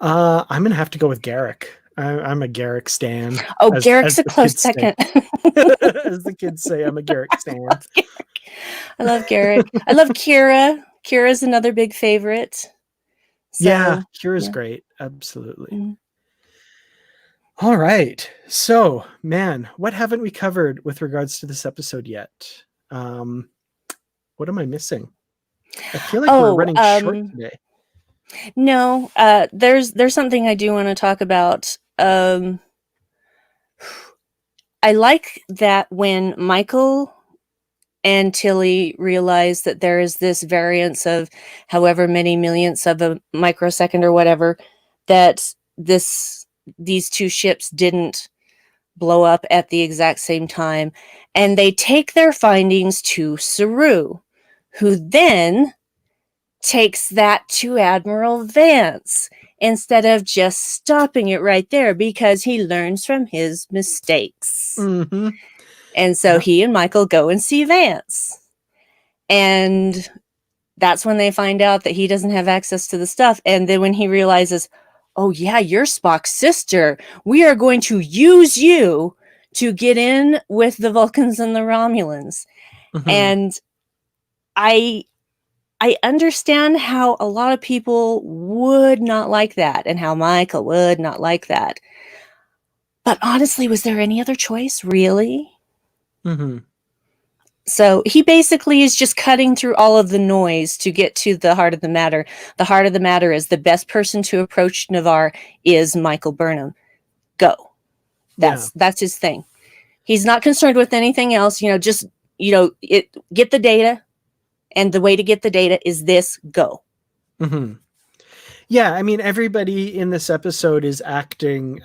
I'm gonna have to go with Garrick. I'm a Garrick stan. Oh, Garrick's a close second. As the kids say, I'm a Garrick stan. I love Garrick. I love Kira. Kira's another big favorite. So, yeah, Kira's great. Absolutely. All right. So, man, what haven't we covered with regards to this episode yet? What am I missing? I feel like we're running short today. No, there's something I do want to talk about. I like that when Michael and Tilly realize that there is this variance of however many millionths of a microsecond or whatever, that these two ships didn't blow up at the exact same time. And they take their findings to Saru, who then takes that to Admiral Vance instead of just stopping it right there, because he learns from his mistakes. And so he and Michael go and see Vance. And that's when they find out that he doesn't have access to the stuff. And then when he realizes, oh yeah, you're Spock's sister, we are going to use you to get in with the Vulcans and the Romulans. And I understand how a lot of people would not like that, and how Michael would not like that. But honestly, was there any other choice, really? Mm-hmm. So he basically is just cutting through all of the noise to get to the heart of the matter. The heart of the matter is the best person to approach Navarre is Michael Burnham. Go. That's his thing. He's not concerned with anything else. Just get the data, and the way to get the data is this. Go. Mm-hmm. Yeah, I mean, everybody in this episode is acting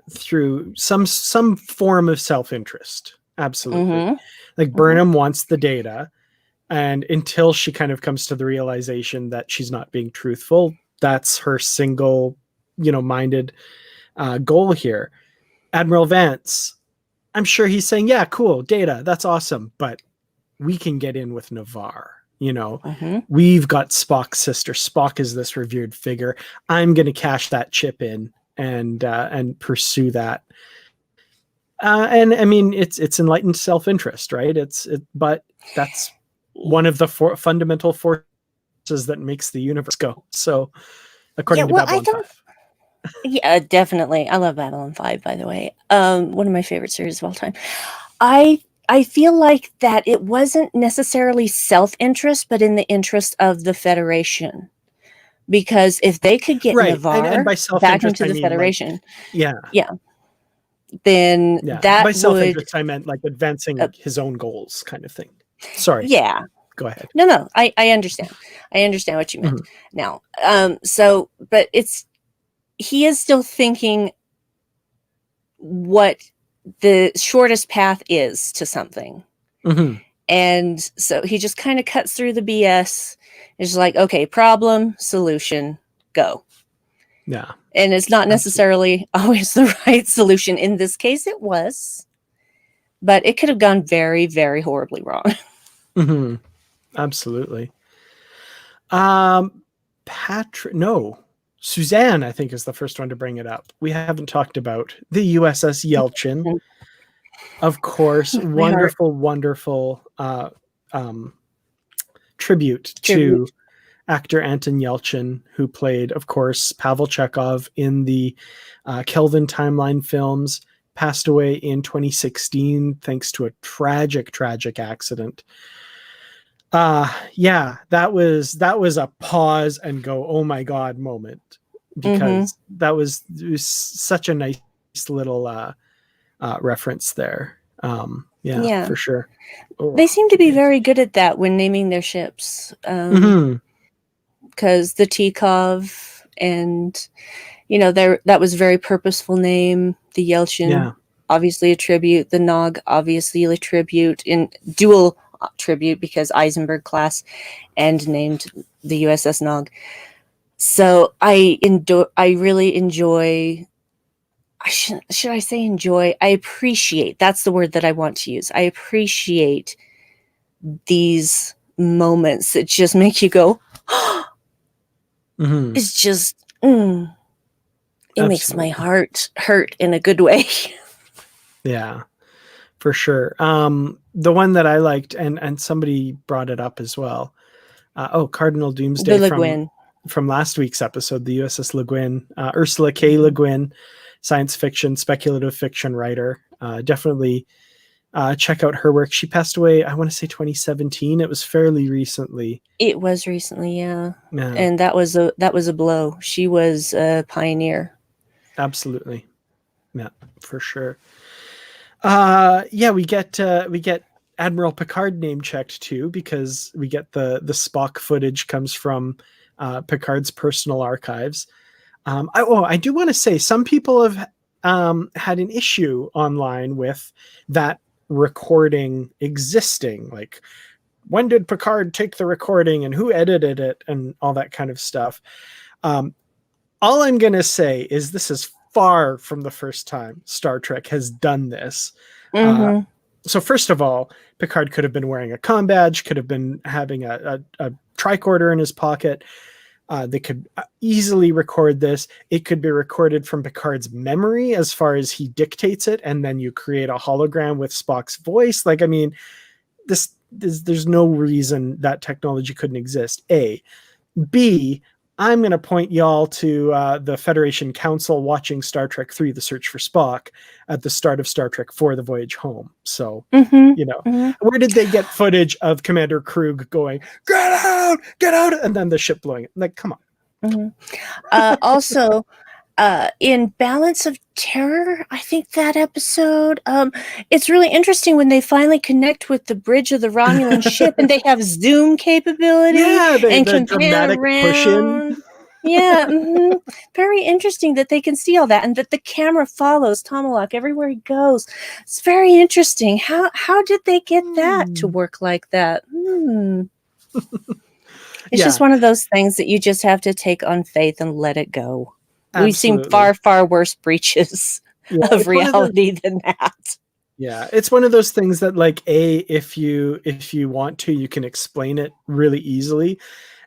through some form of self-interest. Absolutely. Mm-hmm. Like Burnham wants the data, and until she kind of comes to the realization that she's not being truthful, that's her single, minded goal here. Admiral Vance, I'm sure he's saying, yeah, cool, data, that's awesome, but we can get in with Navarre. We've got Spock's sister. Spock is this revered figure. I'm going to cash that chip in and pursue that. And I mean, it's enlightened self-interest, right? But that's one of the fundamental forces that makes the universe go. So, according to Babylon 5. Yeah, definitely. I love Babylon 5, by the way. One of my favorite series of all time. I feel like that it wasn't necessarily self-interest, but in the interest of the Federation. Because if they could get Navarre and by back into the Federation, then that by self-interest I meant like advancing his own goals, kind of thing. Sorry. Yeah. Go ahead. No, I understand. I understand what you meant. Now, but he is still thinking what the shortest path is to something. And so he just kind of cuts through the BS. It's like, okay, problem, solution, go. Yeah. And it's not necessarily always the right solution. In this case, it was. But it could have gone very, very horribly wrong. Absolutely. Suzanne, I think, is the first one to bring it up. We haven't talked about the USS Yelchin. Of course, wonderful tribute to actor Anton Yelchin, who played, of course, Pavel Chekhov in the Kelvin timeline films, passed away in 2016 thanks to a tragic accident. That was a pause and go, oh my God moment, because it was such a nice little reference there. For sure. They seem to be very good at that when naming their ships. Because the Tikov and that was a very purposeful name. The Yelchin, obviously a tribute. The Nog, obviously a tribute, in dual tribute because Eisenberg class, and named the USS Nog. So I really enjoy. Should I say enjoy? I appreciate. That's the word that I want to use. I appreciate these moments that just make you go. It's just. It makes my heart hurt in a good way. Yeah, for sure. The one that I liked, and somebody brought it up as well. Cardinal Doomsday from last week's episode, the USS Le Guin, Ursula K. Le Guin, science fiction, speculative fiction writer. Definitely check out her work. She passed away, I want to say 2017. It was fairly recently. It was recently, yeah. And that was a blow. She was a pioneer. Absolutely. Yeah, for sure. We get Admiral Picard name checked too, because we get the Spock footage comes from Picard's personal archives. I do want to say some people have had an issue online with that recording existing. Like, when did Picard take the recording and who edited it and all that kind of stuff. All I'm going to say is this is far from the first time Star Trek has done this. So first of all, Picard could have been wearing a comm badge, could have been having a tricorder in his pocket. They could easily record this. It could be recorded from Picard's memory as far as he dictates it, and then you create a hologram with Spock's voice. Like, I mean, there's no reason that technology couldn't exist. A. B, I'm going to point y'all to the Federation Council watching Star Trek III: The Search for Spock at the start of Star Trek IV: The Voyage Home. So, where did they get footage of Commander Krug going, get out, and then the ship blowing it? Like, come on. Also, in Balance of Terror, I think that episode, it's really interesting when they finally connect with the bridge of the Romulan ship and they have zoom capability and can pan around. Yeah, very interesting that they can see all that and that the camera follows Tomalak everywhere he goes. It's very interesting. How did they get that to work like that? It's just one of those things that you just have to take on faith and let it go. Absolutely. We've seen far, far worse breaches of reality than that. Yeah, it's one of those things that, like, if you want to, you can explain it really easily,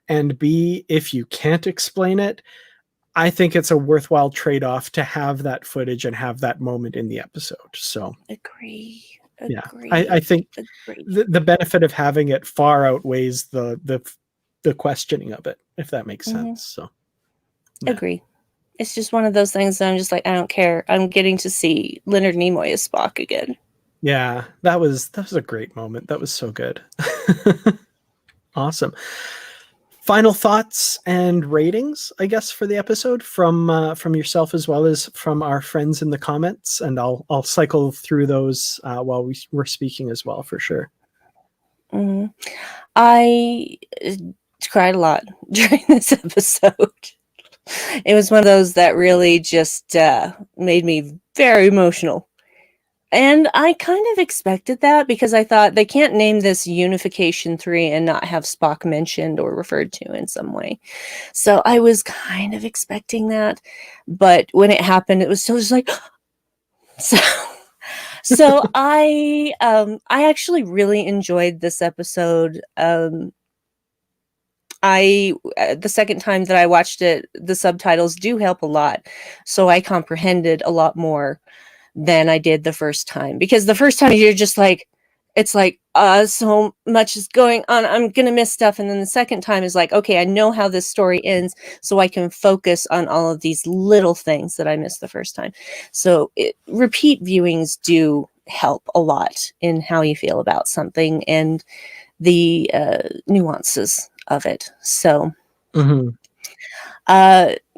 and B, if you can't explain it, I think it's a worthwhile trade-off to have that footage and have that moment in the episode. So agree. Yeah, I think the benefit of having it far outweighs the questioning of it, if that makes sense. So agree. It's just one of those things that I'm just like, I don't care. I'm getting to see Leonard Nimoy as Spock again. Yeah, that was a great moment. That was so good. Awesome. Final thoughts and ratings, I guess, for the episode from yourself as well as from our friends in the comments, and I'll cycle through those while we're speaking as well, for sure. I cried a lot during this episode. It was one of those that really just made me very emotional. And I kind of expected that because I thought they can't name this Unification III and not have Spock mentioned or referred to in some way. So I was kind of expecting that. But when it happened, it was still just like... So I actually really enjoyed this episode. The second time that I watched it, the subtitles do help a lot. So I comprehended a lot more than I did the first time. Because the first time you're just like, it's like, so much is going on, I'm going to miss stuff. And then the second time is like, okay, I know how this story ends, so I can focus on all of these little things that I missed the first time. So repeat viewings do help a lot in how you feel about something and the nuances of it. So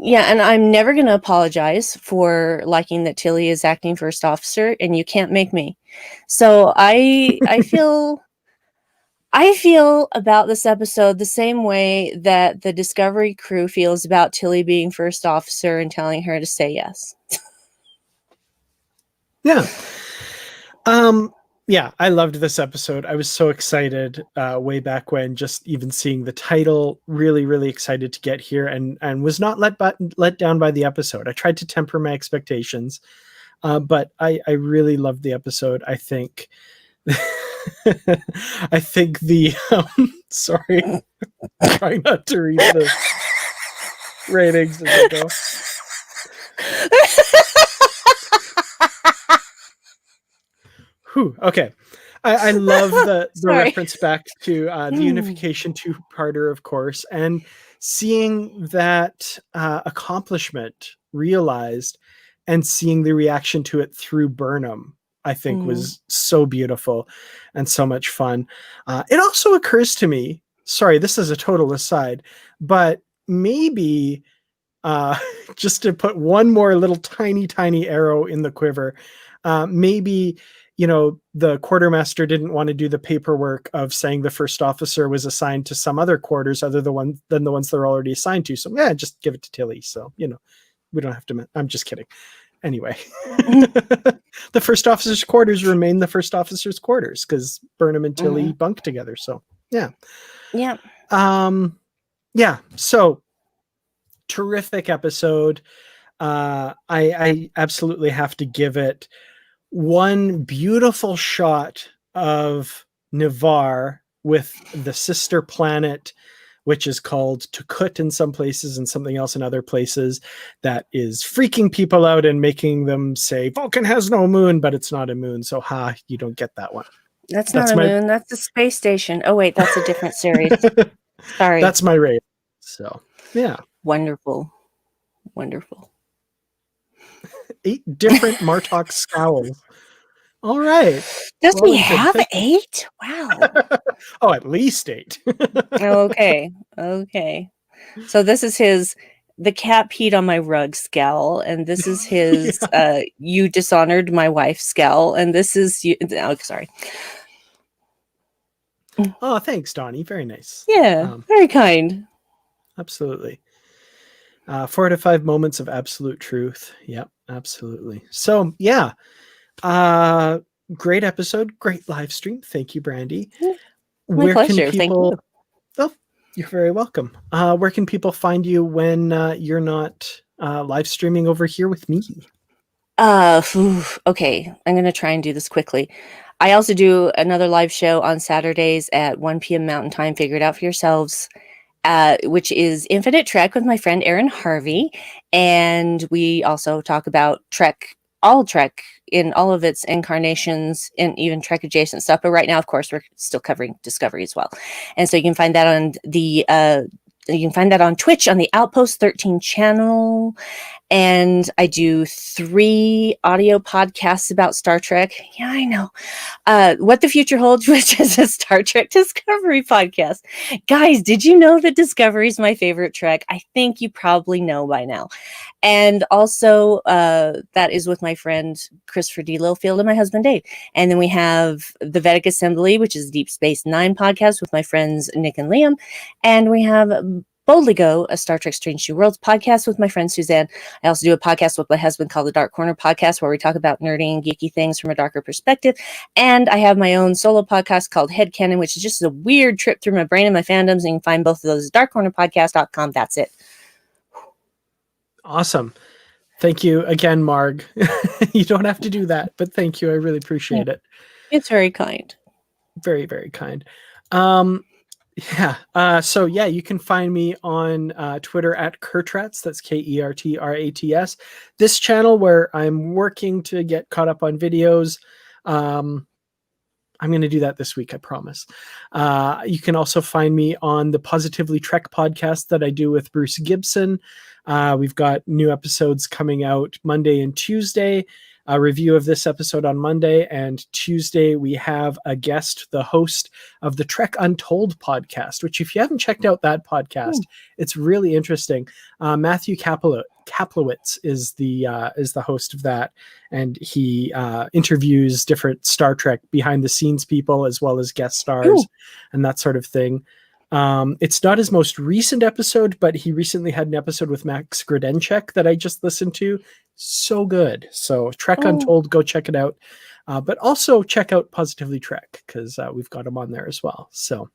yeah, and I'm never going to apologize for liking that Tilly is acting first officer, and you can't make me. So I feel about this episode the same way that the Discovery crew feels about Tilly being first officer and telling her to say yes. Yeah. Yeah, I loved this episode. I was so excited way back when, just even seeing the title, really, really excited to get here, and was not let down by the episode. I tried to temper my expectations, but I really loved the episode. I think I think the sorry, I'm trying not to read the ratings as I go. Okay. I love the reference back to the Unification two-parter, of course, and seeing that accomplishment realized and seeing the reaction to it through Burnham, I think was so beautiful and so much fun. It also occurs to me, sorry, this is a total aside, but maybe just to put one more little tiny arrow in the quiver, maybe the quartermaster didn't want to do the paperwork of saying the first officer was assigned to some other quarters other than the ones they're already assigned to. So yeah, just give it to Tilly. So, we don't have to, I'm just kidding. Anyway, the first officer's quarters remain the first officer's quarters because Burnham and Tilly bunk together. So yeah. Yeah. Yeah. So terrific episode. I absolutely have to give it one beautiful shot of Nivar with the sister planet, which is called Tukut in some places and something else in other places, that is freaking people out and making them say Vulcan has no moon, but it's not a moon. So you don't get that one. That's not a moon. That's the space station. Oh wait, that's a different series. Sorry. That's my rate. So yeah. Wonderful. Wonderful. 8 different Martok scowls. All right. Does Well he and good. have Thank you. 8? Wow. Oh, at least 8. Okay. Okay. So this is the cat peed on my rug scowl, and this is his Yeah. you dishonored my wife scowl, and this is you. Oh, sorry. Oh, thanks, Donnie. Very nice. Yeah, very kind. Absolutely. 4 out of 5 moments of absolute truth. Yep, absolutely. So, yeah. Great episode. Great live stream. Thank you, Brandy. My Where can pleasure. Thank people... you. Oh, you're very welcome. Where can people find you when you're not live streaming over here with me? Okay. I'm going to try and do this quickly. I also do another live show on Saturdays at 1 p.m. Mountain Time. Figure it out for yourselves. Which is Infinite Trek with my friend Erin Harvey. And we also talk about Trek in all of its incarnations and even Trek adjacent stuff. But right now, of course, we're still covering Discovery as well. And so you can find that on Twitch on the Outpost 13 channel. And I do 3 audio podcasts about Star Trek. Yeah, I know. What the Future Holds, which is a Star Trek Discovery podcast. Guys, did you know that Discovery is my favorite Trek? I think you probably know by now. And also, that is with my friend Christopher D. Littlefield and my husband Dave. And then we have the Vedic Assembly, which is Deep Space Nine podcast with my friends Nick and Liam. And we have Boldly Go, a Star Trek Strange New Worlds podcast with my friend Suzanne. I also do a podcast with my husband called the Dark Corner Podcast, where we talk about nerdy and geeky things from a darker perspective. And I have my own solo podcast called Headcanon, which is just a weird trip through my brain and my fandoms. And you can find both of those at darkcornerpodcast.com. That's it. Awesome. Thank you again, Marg. You don't have to do that, but thank you. I really appreciate it. It's very kind. Very, very kind. So you can find me on Twitter at Kertrats. That's Kertrats. This channel where I'm working to get caught up on videos. I'm going to do that this week, I promise. You can also find me on the Positively Trek podcast that I do with Bruce Gibson. We've got new episodes coming out Monday and Tuesday. A review of this episode on Monday, and Tuesday we have a guest, the host of the Trek Untold podcast, which if you haven't checked out that podcast, it's really interesting. Matthew Kaplowitz is the host of that, and he interviews different Star Trek behind the scenes people as well as guest stars and that sort of thing. It's not his most recent episode, but he recently had an episode with Max Grodenchik that I just listened to. So good. So Trek Untold, go check it out. But also check out Positively Trek, because we've got him on there as well. So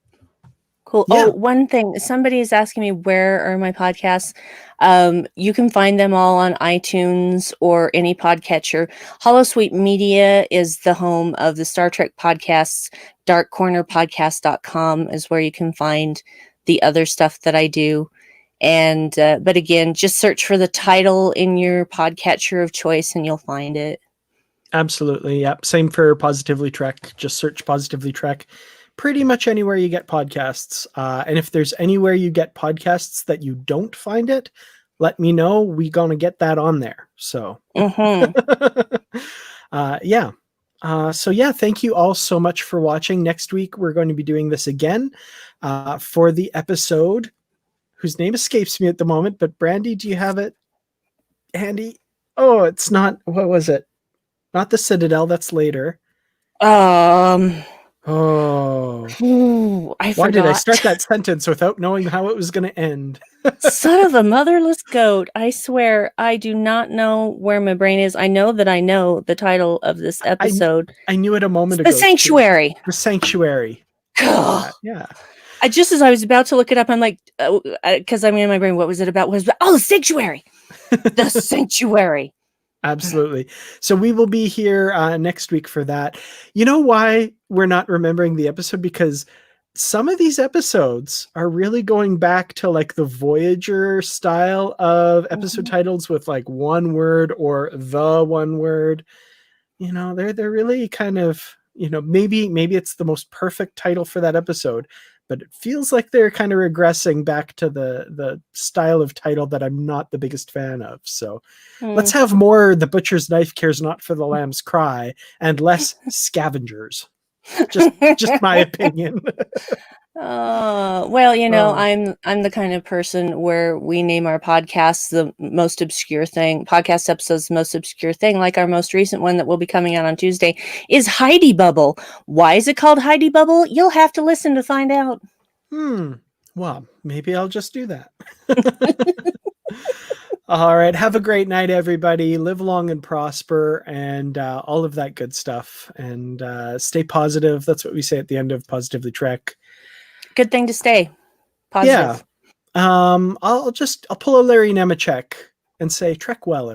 cool. Yeah. Oh, one thing. Somebody is asking me, where are my podcasts? You can find them all on iTunes or any podcatcher. Holosuite Media is the home of the Star Trek podcasts. darkcornerpodcast.com is where you can find the other stuff that I do. And but again, just search for the title in your podcatcher of choice and you'll find it. Absolutely. Yep. Same for Positively Trek. Just search Positively Trek pretty much anywhere you get podcasts. And if there's anywhere you get podcasts that you don't find it, let me know. We're going to get that on there. So, thank you all so much for watching. Next week, we're going to be doing this again for the episode whose name escapes me at the moment. But Brandy, do you have it handy? Oh, it's not. What was it? Not the Citadel. That's later. I Why forgot. did I start that sentence without knowing how it was going to end? Son of a motherless goat. I swear, I do not know where my brain is. I know that I know the title of this episode. I knew it a moment ago. The Sanctuary. Too. The Sanctuary. Yeah. Just as I was about to look it up, I'm like, because I'm in my brain, what was it about? The Sanctuary. The Sanctuary. Absolutely. So we will be here next week for that. You know why we're not remembering the episode? Because some of these episodes are really going back to like the Voyager style of episode titles with like one word or the one word. You know, they're really kind of, you know, maybe it's the most perfect title for that episode, but it feels like they're kind of regressing back to the style of title that I'm not the biggest fan of. So let's have more The Butcher's Knife Cares Not for the Lamb's Cry and less Scavengers. Just my opinion. Well, I'm the kind of person where we name our podcasts the most obscure thing, podcast episodes, the most obscure thing. Like our most recent one that will be coming out on Tuesday is Heidi Bubble. Why is it called Heidi Bubble? You'll have to listen to find out. Well, maybe I'll just do that. All right. Have a great night, everybody. Live long and prosper and all of that good stuff. And stay positive. That's what we say at the end of Positively Trek. Good thing to stay positive. Yeah. I'll pull a Larry Nemeczek and say Trek well.